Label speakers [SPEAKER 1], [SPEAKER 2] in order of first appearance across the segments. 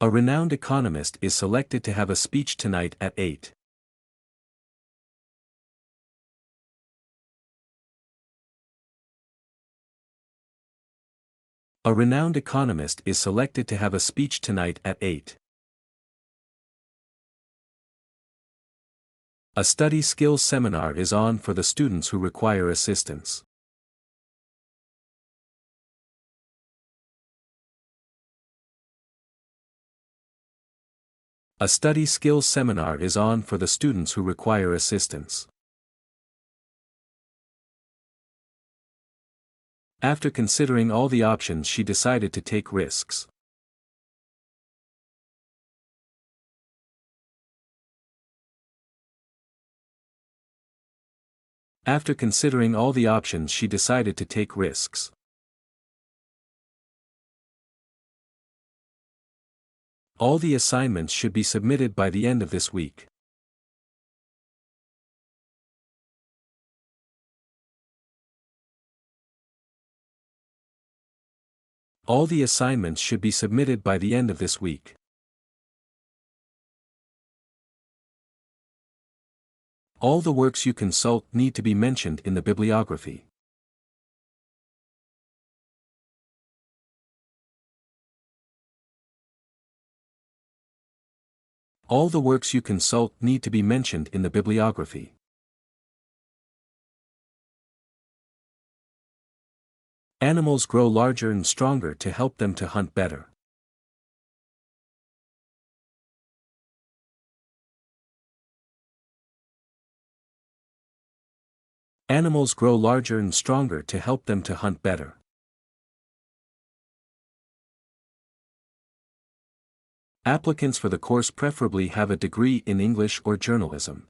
[SPEAKER 1] A renowned economist is selected to have a speech tonight at 8. A renowned economist is selected to have a speech tonight at 8. A study skills seminar is on for the students who require assistance. A study skills seminar is on for the students who require assistance. After considering all the options, she decided to take risks. After considering all the options, she decided to take risks. All the assignments should be submitted by the end of this week. All the assignments should be submitted by the end of this week. All the works you consult need to be mentioned in the bibliography. All the works you consult need to be mentioned in the bibliography. Animals grow larger and stronger to help them to hunt better. Animals grow larger and stronger to help them to hunt better. Applicants for the course preferably have a degree in English or journalism.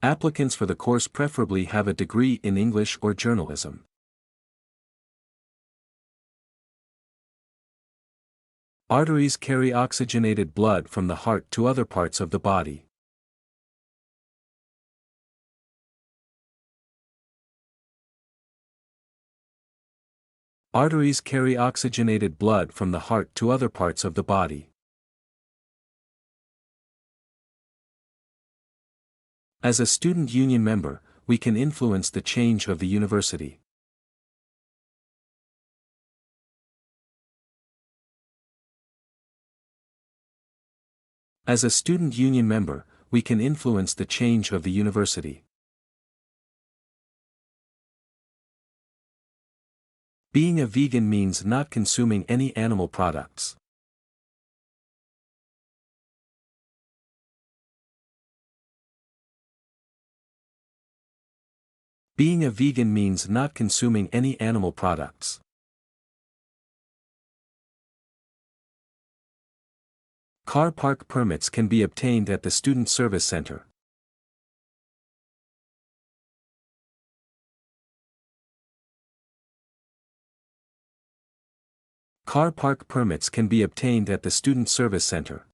[SPEAKER 1] Applicants for the course preferably have a degree in English or journalism. Arteries carry oxygenated blood from the heart to other parts of the body. Arteries carry oxygenated blood from the heart to other parts of the body. As a student union member, we can influence the change of the university. As a student union member, we can influence the change of the university. Being a vegan means not consuming any animal products. Being a vegan means not consuming any animal products. Car park permits can be obtained at the Student Service Center. Car park permits can be obtained at the Student Service Center.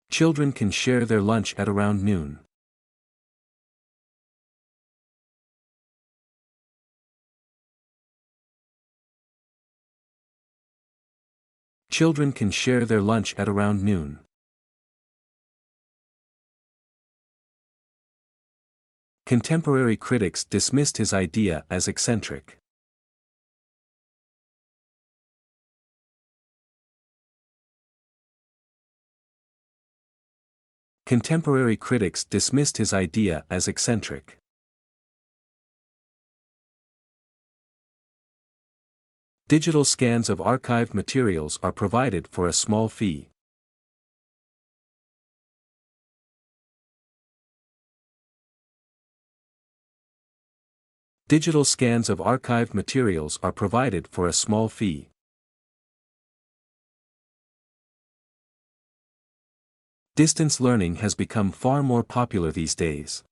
[SPEAKER 1] Children can share their lunch at around noon. Children can share their lunch at around noon. Contemporary critics dismissed his idea as eccentric. Contemporary critics dismissed his idea as eccentric. Digital scans of archived materials are provided for a small fee. Digital scans of archived materials are provided for a small fee. Distance learning has become far more popular these days.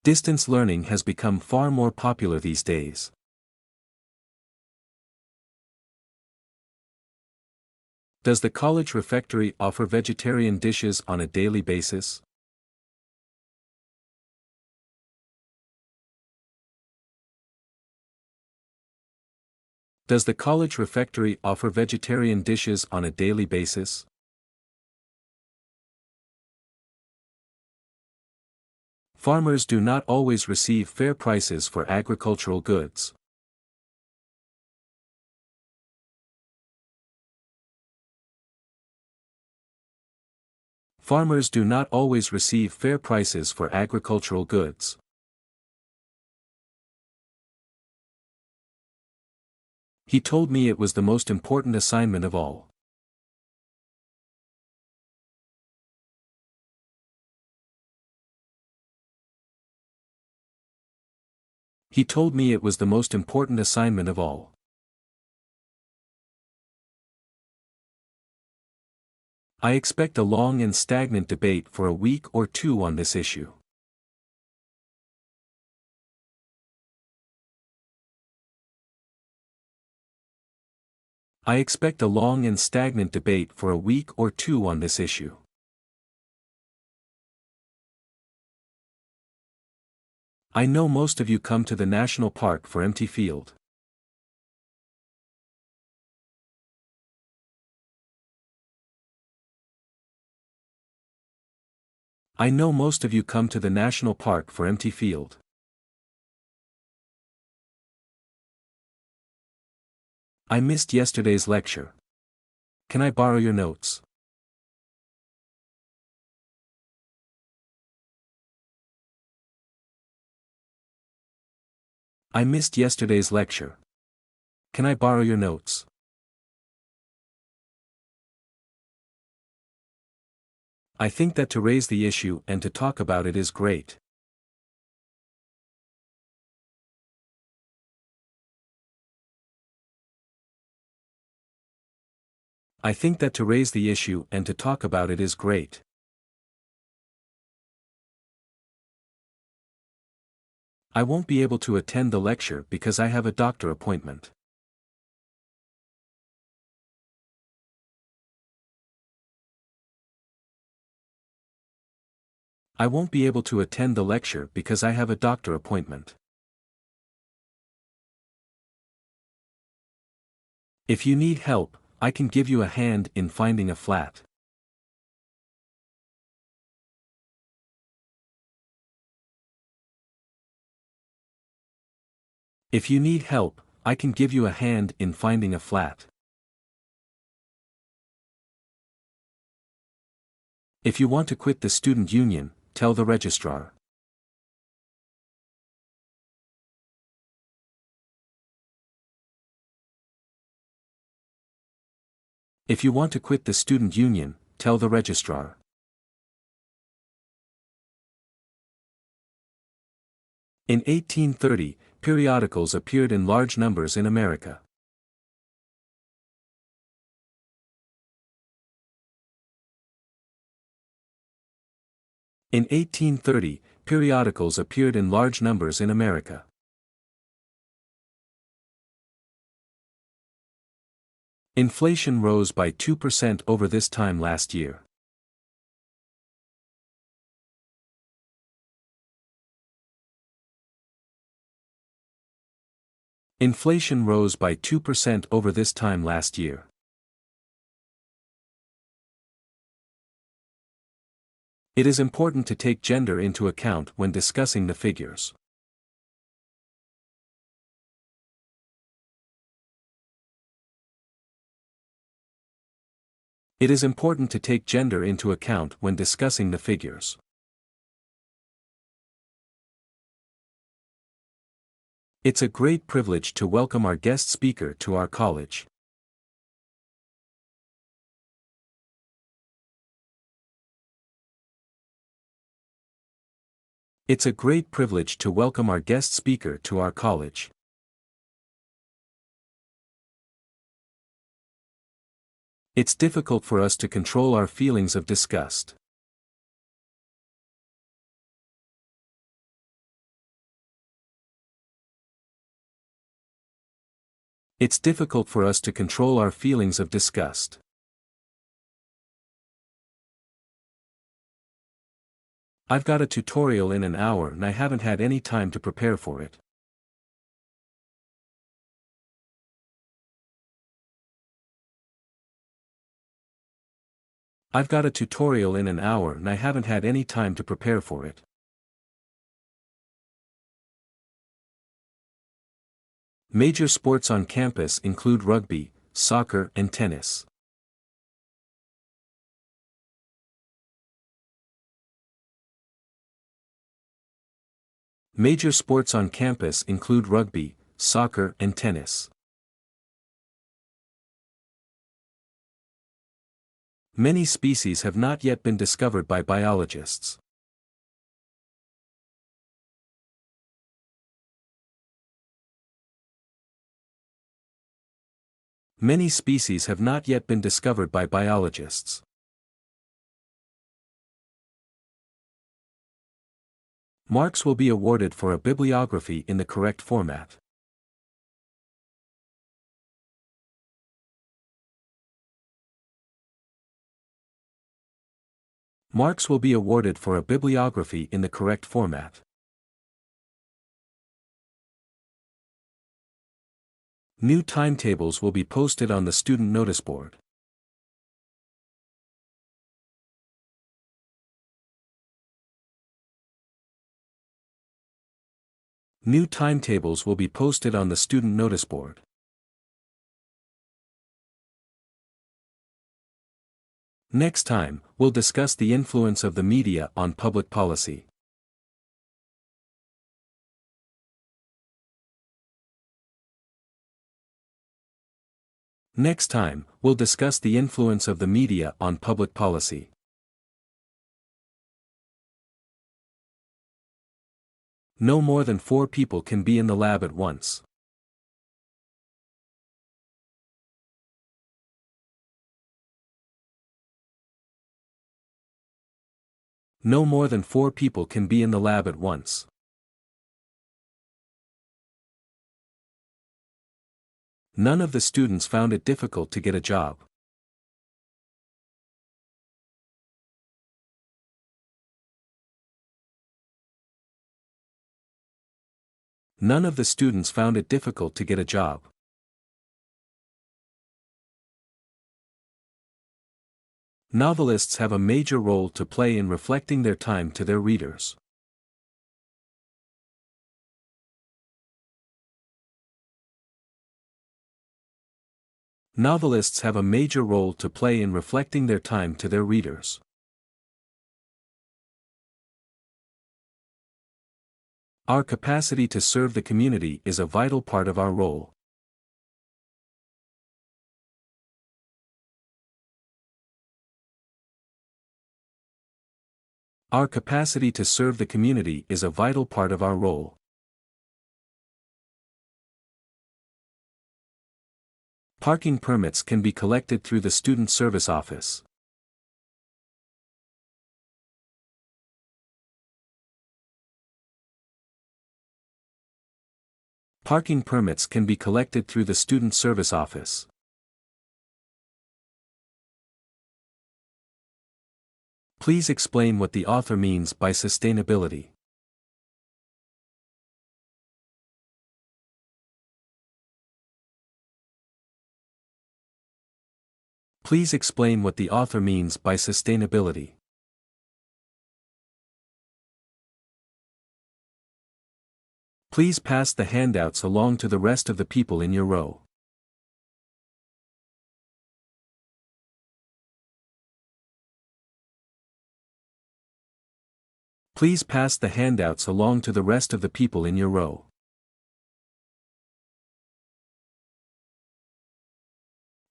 [SPEAKER 1] Distance learning has become far more popular these days. Does the college refectory offer vegetarian dishes on a daily basis? Does the college refectory offer vegetarian dishes on a daily basis? Farmers do not always receive fair prices for agricultural goods. Farmers do not always receive fair prices for agricultural goods. He told me it was the most important assignment of all. He told me it was the most important assignment of all. I expect a long and stagnant debate for a week or two on this issue. I expect a long and stagnant debate for a week or two on this issue. I know most of you come to the national park for empty field. I know most of you come to the national park for empty field. I missed yesterday's lecture. Can I borrow your notes? I missed yesterday's lecture. Can I borrow your notes? I think that to raise the issue and to talk about it is great. I think that to raise the issue and to talk about it is great. I won't be able to attend the lecture because I have a doctor appointment. I won't be able to attend the lecture because I have a doctor appointment. If you need help, I can give you a hand in finding a flat. If you need help, I can give you a hand in finding a flat. If you want to quit the student union, tell the registrar. If you want to quit the student union, tell the registrar. In 1830, periodicals appeared in large numbers in America. In 1830, periodicals appeared in large numbers in America. Inflation rose by 2% over this time last year. Inflation rose by 2% over this time last year. It is important to take gender into account when discussing the figures. It is important to take gender into account when discussing the figures. It's a great privilege to welcome our guest speaker to our college. It's a great privilege to welcome our guest speaker to our college. It's difficult for us to control our feelings of disgust. It's difficult for us to control our feelings of disgust. I've got a tutorial in an hour and I haven't had any time to prepare for it. I've got a tutorial in an hour and I haven't had any time to prepare for it. Major sports on campus include rugby, soccer, and tennis. Major sports on campus include rugby, soccer, and tennis. Many species have not yet been discovered by biologists. Many species have not yet been discovered by biologists. Marks will be awarded for a bibliography in the correct format. Marks will be awarded for a bibliography in the correct format. New timetables will be posted on the student notice board. New timetables will be posted on the student notice board. Next time, we'll discuss the influence of the media on public policy. Next time, we'll discuss the influence of the media on public policy. No more than 4 people can be in the lab at once. No more than 4 people can be in the lab at once. None of the students found it difficult to get a job. None of the students found it difficult to get a job. Novelists have a major role to play in reflecting their time to their readers. Novelists have a major role to play in reflecting their time to their readers. Our capacity to serve the community is a vital part of our role. Our capacity to serve the community is a vital part of our role. Parking permits can be collected through the Student Service Office. Parking permits can be collected through the Student Service Office. Please explain what the author means by sustainability. Please explain what the author means by sustainability. Please pass the handouts along to the rest of the people in your row. Please pass the handouts along to the rest of the people in your row.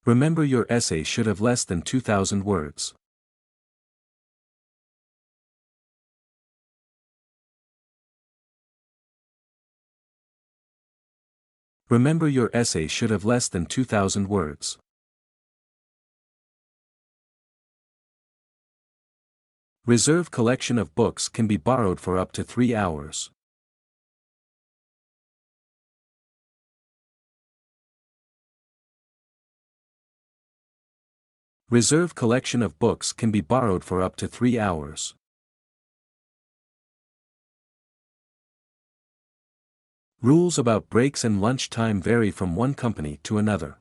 [SPEAKER 1] Remember, your essay should have less than 2,000 words. Remember, your essay should have less than 2,000 words. Reserve collection of books can be borrowed for up to 3 hours. Reserve collection of books can be borrowed for up to 3 hours. Rules about breaks and lunch time vary from one company to another.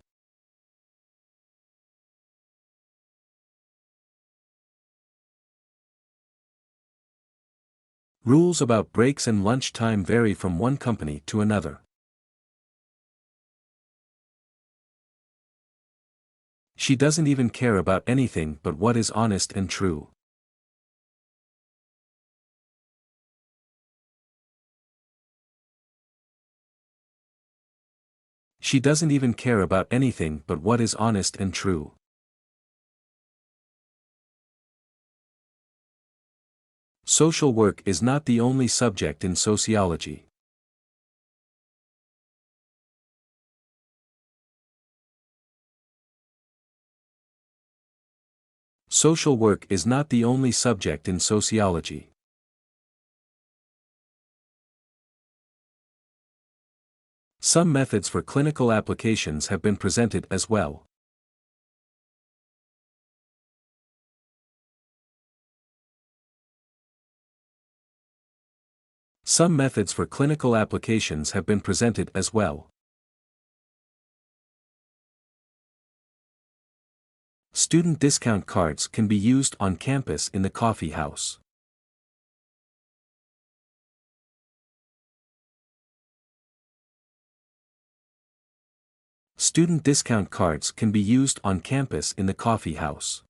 [SPEAKER 1] Rules about breaks and lunch time vary from one company to another. She doesn't even care about anything but what is honest and true. She doesn't even care about anything but what is honest and true. Social work is not the only subject in sociology. Social work is not the only subject in sociology. Some methods for clinical applications have been presented as well. Some methods for clinical applications have been presented as well. Student discount cards can be used on campus in the coffee house. Student discount cards can be used on campus in the coffee house.